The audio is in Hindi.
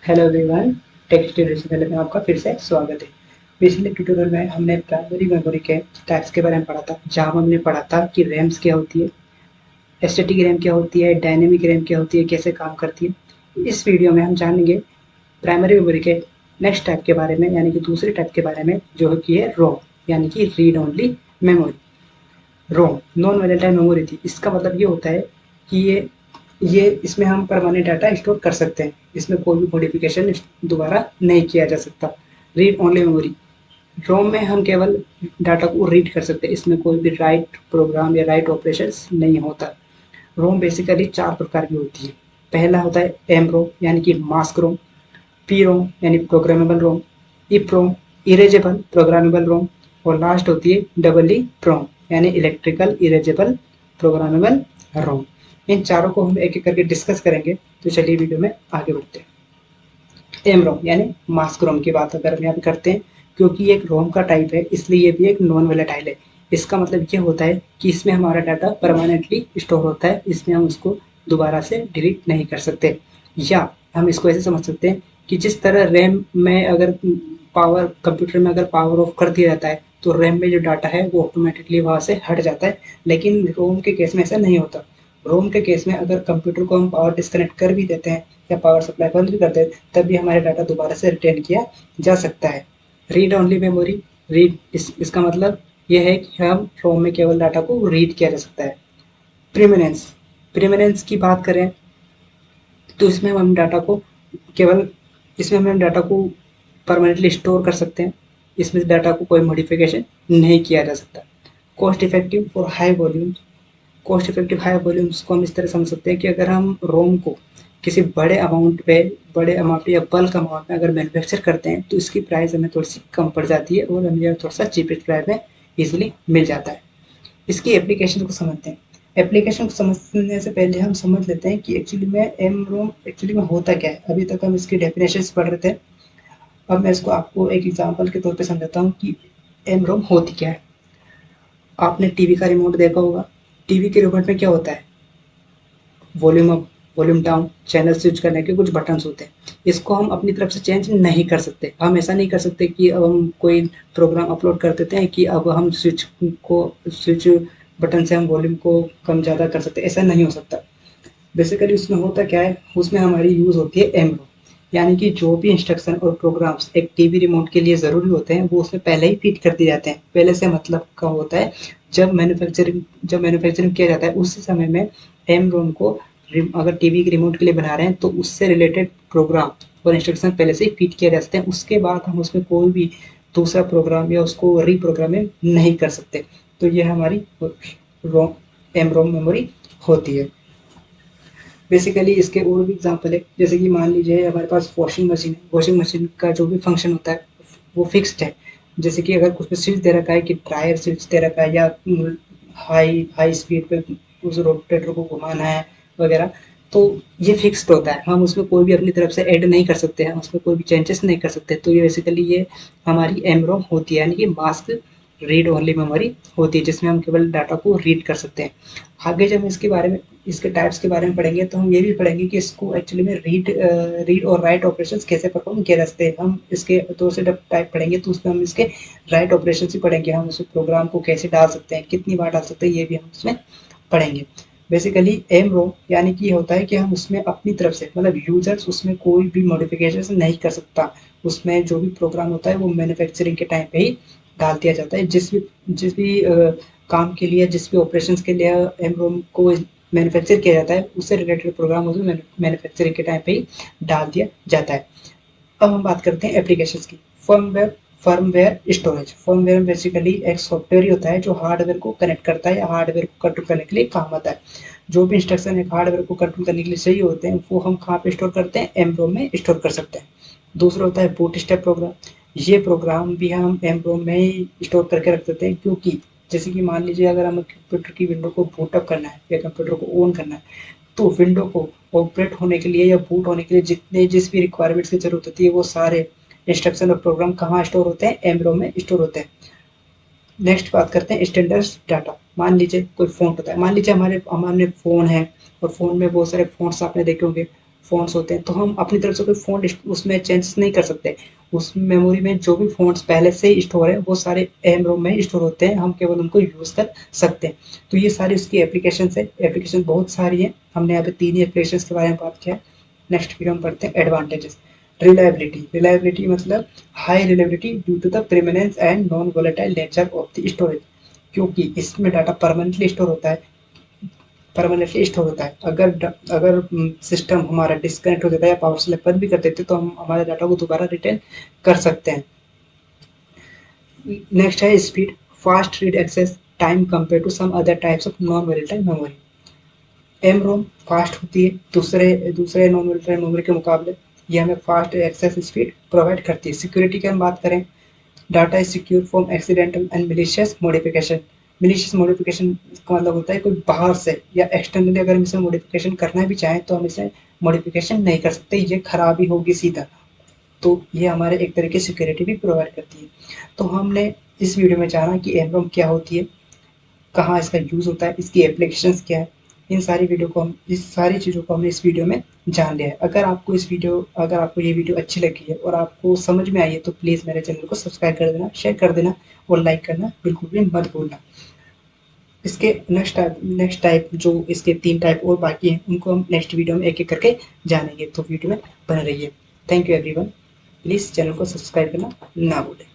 हेलो एवरीवन, टेक्स्ट ट्यूटोरियल में आपका फिर से स्वागत है। पिछले ट्यूटोरियल में हमने प्राइमरी मेमोरी के टाइप्स के बारे में पढ़ा था, जहां हमने पढ़ा था कि रैम्स क्या होती है, स्टैटिक रैम क्या होती है, डायनेमिक रैम क्या होती है, कैसे काम करती है। इस वीडियो में हम जानेंगे प्राइमरी मेमोरी के नेक्स्ट टाइप के बारे में, यानी कि दूसरे टाइप के बारे में, जो कि है रोम, यानी कि रीड ओनली मेमोरी। रोम नॉन वोलेटाइल मेमोरी थी। इसका मतलब ये होता है कि ये इसमें हम परमानेंट डाटा स्टोर कर सकते हैं, इसमें कोई भी मॉडिफिकेशन दोबारा नहीं किया जा सकता। रीड ओनली मेमोरी, रोम में हम केवल डाटा को रीड कर सकते हैं, इसमें कोई भी राइट प्रोग्राम या राइट ऑपरेशंस नहीं होता। रोम बेसिकली 4 प्रकार की होती है। पहला होता है एम रोम, यानी कि मास्क रोम। पी रोम यानी प्रोग्रामेबल रोम। ईप रोम इरेजेबल प्रोग्रामेबल रोम। और लास्ट होती है डबल ई रोम, यानी इलेक्ट्रिकल इरेजेबल प्रोग्रामेबल रोम। इन चारों को हम एक एक करके डिस्कस करेंगे। तो चलिए वीडियो में आगे बढ़ते हैं। एम रोम यानी मास्क रोम की बात अगर हम यहाँ पे करते हैं, क्योंकि ये एक रोम का टाइप है इसलिए ये भी एक नॉन वोलेटाइल है। इसका मतलब ये होता है कि इसमें हमारा डाटा परमानेंटली स्टोर होता है, इसमें हम उसको दोबारा से डिलीट नहीं कर सकते। या हम इसको ऐसे समझ सकते हैं कि जिस तरह रैम में अगर पावर, कंप्यूटर में अगर पावर ऑफ कर दिया जाता है तो रैम में जो डाटा है वो ऑटोमेटिकली वहां से हट जाता है, लेकिन रोम के केस में ऐसा नहीं होता। रोम के केस में अगर कंप्यूटर को हम पावर डिस्कनेक्ट कर भी देते हैं या पावर सप्लाई बंद भी कर देते हैं, तब भी हमारे डाटा दोबारा से रिटेन किया जा सकता है। रीड ओनली मेमोरी, रीड इसका मतलब यह है कि हम रोम में केवल डाटा को रीड किया जा सकता है। प्रीमिनेंस, प्रीमिनेंस की बात करें तो इसमें हम डाटा को केवल इसमें हम डाटा को परमानेंटली स्टोर कर सकते हैं, इसमें डाटा को कोई मॉडिफिकेशन नहीं किया जा सकता। कॉस्ट इफेक्टिव और high volume, cost effective high volumes को हम इस तरह समझ सकते हैं कि अगर हम रोम को किसी बड़े अमाउंट या बल्क अमाउंट में अगर मैन्युफैक्चर करते हैं तो इसकी प्राइस हमें थोड़ी सी कम पड़ जाती है और हमें थोड़ा सा चीपेस्ट प्राइस में इजीली मिल जाता है। इसकी एप्लीकेशन को समझते हैं। एप्लीकेशन को समझने से पहले हम समझ लेते हैं कि एक्चुअली में एम रोम एक्चुअली में होता क्या है। अभी तक हम इसकी डेफिनेशन पढ़ रहे थे, अब मैं इसको आपको एक एग्जांपल के तौर पे समझाता हूँ कि एम रोम होती क्या है। आपने टीवी का रिमोट देखा होगा, टीवी के रिमोट में क्या होता है, volume up, volume down, channel switch करने के कुछ बटन्स होते हैं। इसको हम अपनी तरफ से चेंज नहीं कर सकते। हम ऐसा नहीं कर सकते कि अब हम कोई प्रोग्राम अपलोड कर देते हैं कि अब हम स्विच बटन से हम वॉल्यूम को कम ज़्यादा कर सकते हैं, ऐसा नहीं हो सकता। बेसिकली उसमें होता क्या है, उसमें हमारी यूज़ होती है एम रोम, यानी कि जो भी इंस्ट्रक्शन और प्रोग्राम्स एक टीवी रिमोट के लिए ज़रूरी होते हैं वो उसमें पहले ही फीड कर दिए जाते हैं। पहले से मतलब का होता है जब मैन्युफैक्चरिंग किया जाता है उस समय में एम रोम को अगर टीवी के रिमोट के लिए बना रहे हैं तो उससे रिलेटेड प्रोग्राम और इंस्ट्रक्शन पहले से ही फीड किए जा सकते हैं। उसके बाद हम उसमें कोई भी दूसरा प्रोग्राम या उसको रीप्रोग्रामिंग नहीं कर सकते। तो ये हमारी रोम एम रोम मेमोरी होती है। बेसिकली इसके और भी एग्जांपल है, जैसे कि मान लीजिए हमारे पास वॉशिंग मशीन है। वॉशिंग मशीन का जो भी फंक्शन होता है वो फिक्स्ड है। जैसे कि अगर कुछ पे स्विच दे रखा है कि ड्रायर स्विच दे रखा है या हाई हाई स्पीड पे उस रोटेटर को घुमाना है वगैरह, तो ये फिक्स्ड होता है। हम उसमें कोई भी अपनी तरफ से ऐड नहीं कर सकते हैं, उसमें कोई भी चेंजेस नहीं कर सकते। तो ये बेसिकली ये हमारी एमरोम होती है, यानी कि मास्क रीड ओनली मेमोरी होती है, जिसमें हम केवल डाटा को रीड कर सकते हैं। आगे जब हम इसके टाइप्स के बारे में पढ़ेंगे तो हम ये भी पढ़ेंगे कि इसको एक्चुअली में रीड और राइट ऑपरेशंस कैसे परफॉर्म किए जा सकते हैं। हम इसके दो से जब टाइप पढ़ेंगे तो उसमें हम इसके राइट ऑपरेशन ही पढ़ेंगे, हम उसमें प्रोग्राम को कैसे डाल सकते हैं, कितनी बार डाल सकते हैं, ये भी हम उसमें पढ़ेंगे। बेसिकली एम रोम यानी कि होता है कि हम उसमें अपनी तरफ से मतलब यूजर्स उसमें कोई भी मॉडिफिकेशन नहीं कर सकता। उसमें जो भी प्रोग्राम होता है वो मैन्युफैक्चरिंग के टाइम पे ही डाल दिया जाता है। जिस भी काम के लिए, जिस भी ऑपरेशंस के लिए एम रोम को मैन्युफैक्चर किया जाता है उससे रिलेटेड प्रोग्राम उसमें मैन्युफैक्चरिंग के टाइम पे ही डाल दिया जाता है। अब हम बात करते हैं एप्लीकेशंस की। फर्मवेयर स्टोरेज, फर्मवेयर बेसिकली एक सॉफ्टवेयर ही होता है जो हार्डवेयर को कनेक्ट करता है या हार्डवेयर को कंट्रोल करने के लिए काम आता है। जो भी इंस्ट्रक्शन एक हार्डवेयर को कंट्रोल करने के लिए चाहिए होते हैं वो हम कहाँ पे स्टोर करते हैं, एम रोम में स्टोर कर सकते हैं। दूसरा होता है बूट स्टेप प्रोग्राम। ये प्रोग्राम भी हम एम रोम में ही स्टोर करके रख देते हैं, क्योंकि जैसे कि मान लीजिए अगर हमें कंप्यूटर की विंडो को बूटअप करना है या कंप्यूटर को ऑन करना है, तो विंडो को ऑपरेट होने के लिए या बूट होने के लिए जिस भी रिक्वायरमेंट्स की जरूरत होती है वो सारे इंस्ट्रक्शन और प्रोग्राम कहाँ स्टोर होते हैं, एम रोम में स्टोर होते हैं। नेक्स्ट बात करते हैं स्टैंडर्ड डाटा। मान लीजिए कोई फ़ॉन्ट होता है, मान लीजिए हमारे हमारे फ़ोन है और फ़ोन में बहुत सारे फ़ॉन्ट्स आपने देखे होंगे। फ़ॉन्ट्स होते हैं, तो हम अपनी तरफ से कोई फ़ॉन्ट उसमें चेंजेस नहीं कर सकते। उस मेमोरी में जो भी फ़ॉन्ट्स पहले से ही स्टोर है, वो सारे एम-रोम में स्टोर होते हैं, हम केवल उनको यूज़ कर सकते हैं। तो ये सारी उसकी एप्लीकेशंस है, एप्लीकेशन बहुत सारी हैं, हमने यहाँ पे 3 ही एप्लीकेशंस के बारे में बात किया है। नेक्स्ट वीडियो हम पढ़ते हैं एडवांटेजेस। रिलायबिलिटी, रिलायबिलिटी मतलब high reliability due to the preeminence and non volatile nature of the storage, क्योंकि इसमें डाटा परमानेंटली स्टोर होता है, परमानेंटली स्टोर होता है। अगर सिस्टम हमारा डिस्कनेक्ट हो जाता है या पावर सप्लाई बंद भी कर देते तो हम हमारे डाटा को दोबारा रिटर्न कर सकते हैं। नेक्स्ट है speed, fast read access time compare to some other types of non volatile memory. M ROM fast होती है दूसरे दूसरे नॉन वोलेटाइल मेमोरी के मुकाबले, ये हमें फास्ट एक्सेस स्पीड प्रोवाइड करती है। सिक्योरिटी की हम बात करें, data is secure from accidental and malicious modification. Malicious modification का मतलब होता है कोई बाहर से या एक्सटर्नली अगर हम इसे मॉडिफिकेशन करना भी चाहें तो हम इसे मॉडिफिकेशन नहीं कर सकते, ये खराबी होगी सीधा। तो ये हमारे एक तरीके से सिक्योरिटी भी प्रोवाइड करती है। तो हमने इस वीडियो में जाना कि एमरोम क्या होती है, कहाँ इसका यूज़ होता है, इसकी एप्लीकेशंस क्या है, इस सारी चीज़ों को हमने इस वीडियो में जान लिया है। अगर आपको ये वीडियो अच्छी लगी है और आपको समझ में आई है तो प्लीज़ मेरे चैनल को सब्सक्राइब कर देना, शेयर कर देना और लाइक करना बिल्कुल भी मत भूलना। इसके नेक्स्ट टाइप जो इसके 3 टाइप और बाकी हैं उनको हम नेक्स्ट वीडियो में एक-एक करके जानेंगे, तो वीडियो में बने रहिए। Thank you everyone. Please channel को सब्सक्राइब करना ना भूलें।